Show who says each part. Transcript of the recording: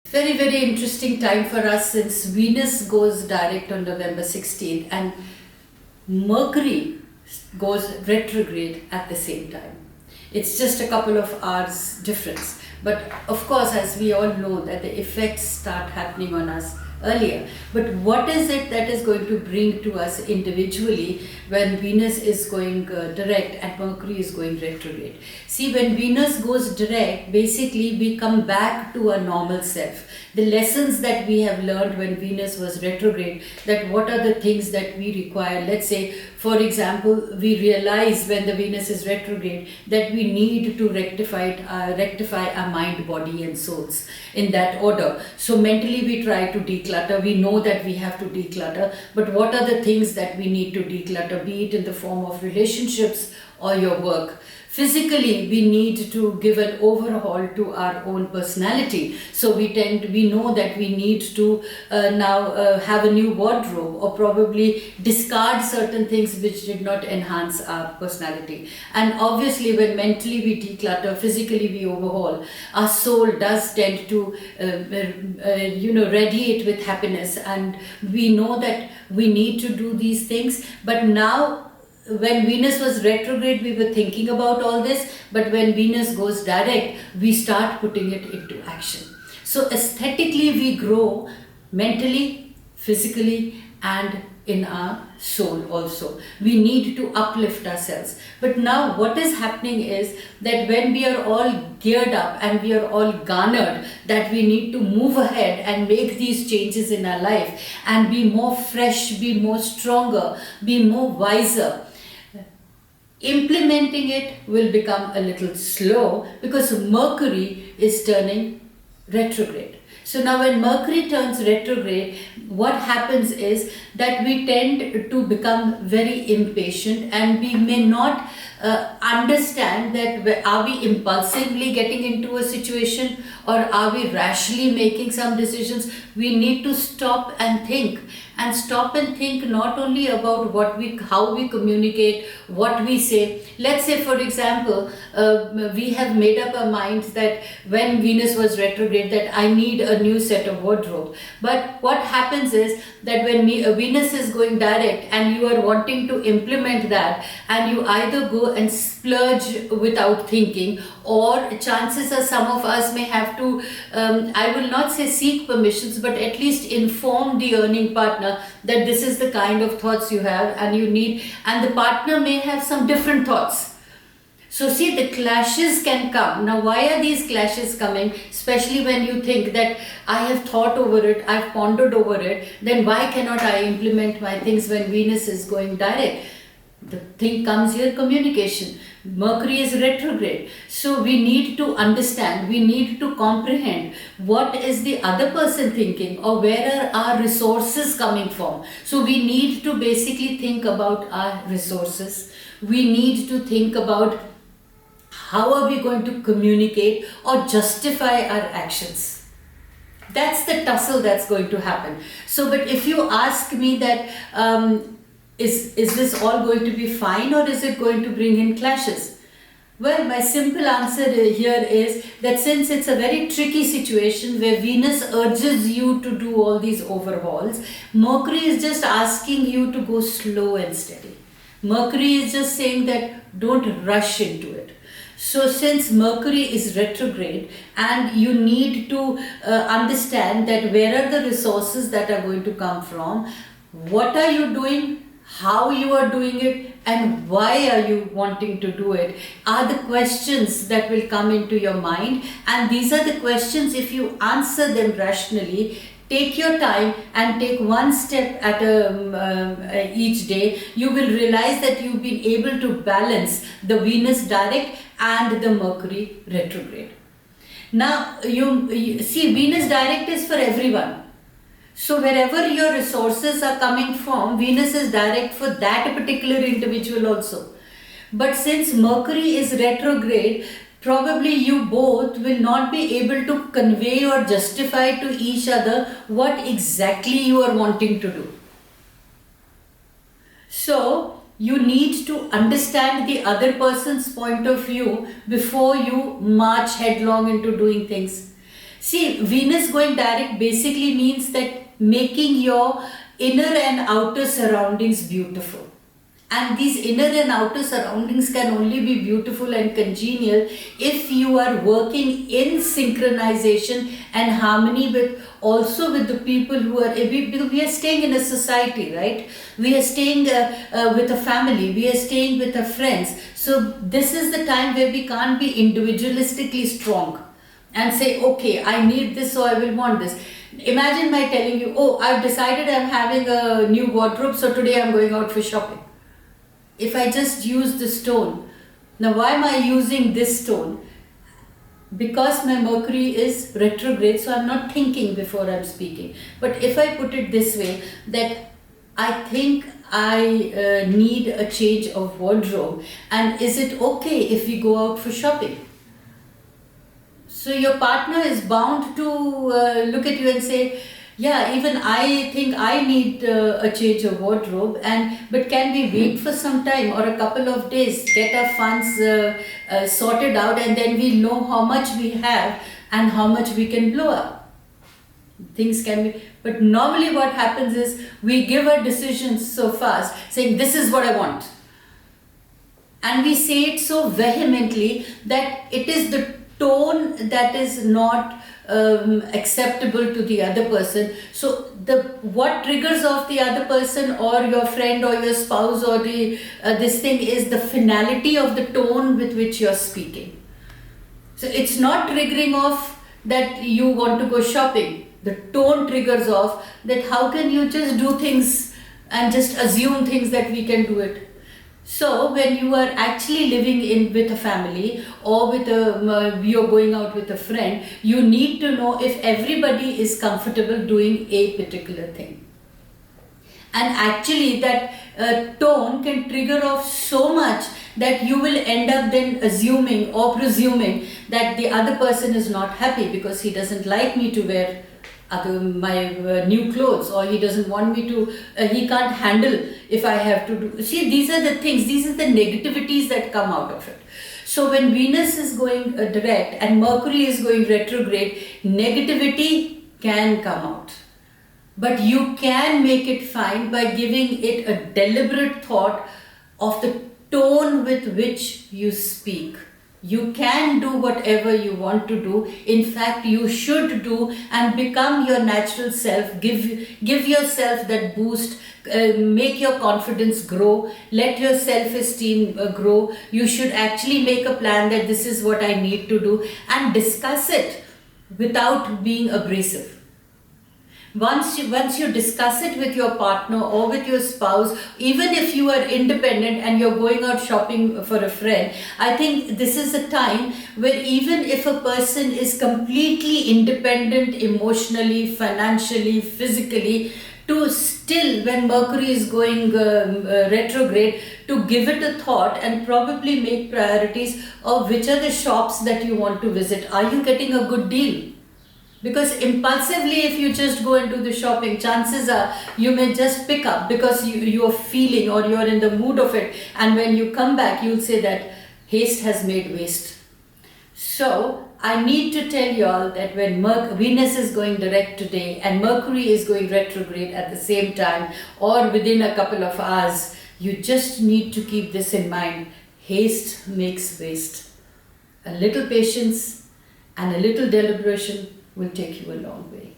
Speaker 1: Very, very interesting time for us since Venus goes direct on November 16th and Mercury goes retrograde at the same time. It's just a couple of hours difference. But of course, as we all know, that the effects start happening on us earlier. But what is it that is going to bring to us individually when Venus is going direct and Mercury is going retrograde? See, when Venus goes direct, basically we come back to a normal self. The lessons that we have learned when Venus was retrograde, that what are the things that we require. Let's say, for example, we realize when the Venus is retrograde that we need to rectify our mind, body and souls in that order. So mentally we try to declutter. We know that we have to declutter, but what are the things that we need to declutter, be it in the form of relationships or your work? Physically, we need to give an overhaul to our own personality. So we know that we need to now have a new wardrobe or probably discard certain things which did not enhance our personality. And obviously, when mentally we declutter, physically we overhaul, our soul does tend to radiate with happiness. And we know that we need to do these things. But now, when Venus was retrograde, we were thinking about all this, but when Venus goes direct, we start putting it into action. So aesthetically, we grow mentally, physically, and in our soul also. We need to uplift ourselves. But now what is happening is that when we are all geared up and we are all garnered that we need to move ahead and make these changes in our life and be more fresh, be more stronger, be more wiser, implementing it will become a little slow because Mercury is turning retrograde. So now when Mercury turns retrograde, what happens is that we tend to become very impatient and we may not understand that are we impulsively getting into a situation or are we rationally making some decisions. We need to stop and think not only about how we communicate, what we say. Let's say, for example, we have made up our minds that when Venus was retrograde that I need a new set of wardrobe. But what happens is that when Venus is going direct and you are wanting to implement that and you either go and splurge without thinking, or chances are some of us may have to, I will not say seek permissions, but at least inform the earning partner that this is the kind of thoughts you have and you need, and the partner may have some different thoughts. So see, the clashes can come. Now why are these clashes coming? Especially when you think that I have thought over it, I've pondered over it, then why cannot I implement my things when Venus is going direct? The thing comes here, communication. Mercury is retrograde. So we need to understand, we need to comprehend what is the other person thinking or where are our resources coming from. So we need to basically think about our resources. We need to think about how are we going to communicate or justify our actions. That's the tussle that's going to happen. So, but if you ask me that, is this all going to be fine or is it going to bring in clashes? Well, my simple answer here is that since it's a very tricky situation where Venus urges you to do all these overhauls, Mercury is just asking you to go slow and steady. Mercury is just saying that don't rush into it. So since Mercury is retrograde and you need to understand that where are the resources that are going to come from, what are you doing, how you are doing it, and why are you wanting to do it are the questions that will come into your mind. And these are the questions, if you answer them rationally, take your time and take one step at each day, you will realize that you've been able to balance the Venus direct and the Mercury retrograde. Now you see, Venus direct is for everyone. So wherever your resources are coming from, Venus is direct for that particular individual also. But since Mercury is retrograde, probably you both will not be able to convey or justify to each other what exactly you are wanting to do. So you need to understand the other person's point of view before you march headlong into doing things. See, Venus going direct basically means that making your inner and outer surroundings beautiful. And these inner and outer surroundings can only be beautiful and congenial if you are working in synchronization and harmony with also with the people who are, because we are staying in a society, right? We are staying with a family, we are staying with our friends. So this is the time where we can't be individualistically strong and say, okay, I need this, so I will want this. Imagine my telling you, oh, I've decided I'm having a new wardrobe, so today I'm going out for shopping. If I just use this tone, now why am I using this tone? Because my Mercury is retrograde, so I'm not thinking before I'm speaking. But if I put it this way, that I think I need a change of wardrobe, and is it okay if we go out for shopping? So your partner is bound to look at you and say, yeah, even I think I need a change of wardrobe, but can we wait for some time or a couple of days, get our funds sorted out, and then we know how much we have and how much we can blow up. Things can be, but normally what happens is we give our decisions so fast, saying this is what I want. And we say it so vehemently that it is the tone that is not acceptable to the other person. So what triggers off the other person or your friend or your spouse or this thing is the finality of the tone with which you're speaking. So it's not triggering off that you want to go shopping. The tone triggers off that how can you just do things and just assume things that we can do it. So when you are actually living in with a family or with you're going out with a friend, you need to know if everybody is comfortable doing a particular thing. And actually that tone can trigger off so much that you will end up then assuming or presuming that the other person is not happy because he doesn't like me to wear my new clothes, or he doesn't want me to, he can't handle if I have to do. See, these are the things, these are the negativities that come out of it. So when Venus is going direct and Mercury is going retrograde, negativity can come out. But you can make it fine by giving it a deliberate thought of the tone with which you speak. You can do whatever you want to do. In fact, you should do and become your natural self. Give yourself that boost. Make your confidence grow. Let your self-esteem grow. You should actually make a plan that this is what I need to do and discuss it without being abrasive. Once you discuss it with your partner or with your spouse, even if you are independent and you're going out shopping for a friend, I think this is a time where even if a person is completely independent emotionally, financially, physically, to still, when Mercury is going retrograde, to give it a thought and probably make priorities of which are the shops that you want to visit. Are you getting a good deal? Because impulsively, if you just go and do the shopping, chances are you may just pick up because you're feeling or you're in the mood of it. And when you come back, you'll say that haste has made waste. So I need to tell you all that when Venus is going direct today and Mercury is going retrograde at the same time or within a couple of hours, you just need to keep this in mind. Haste makes waste. A little patience and a little deliberation will take you a long way.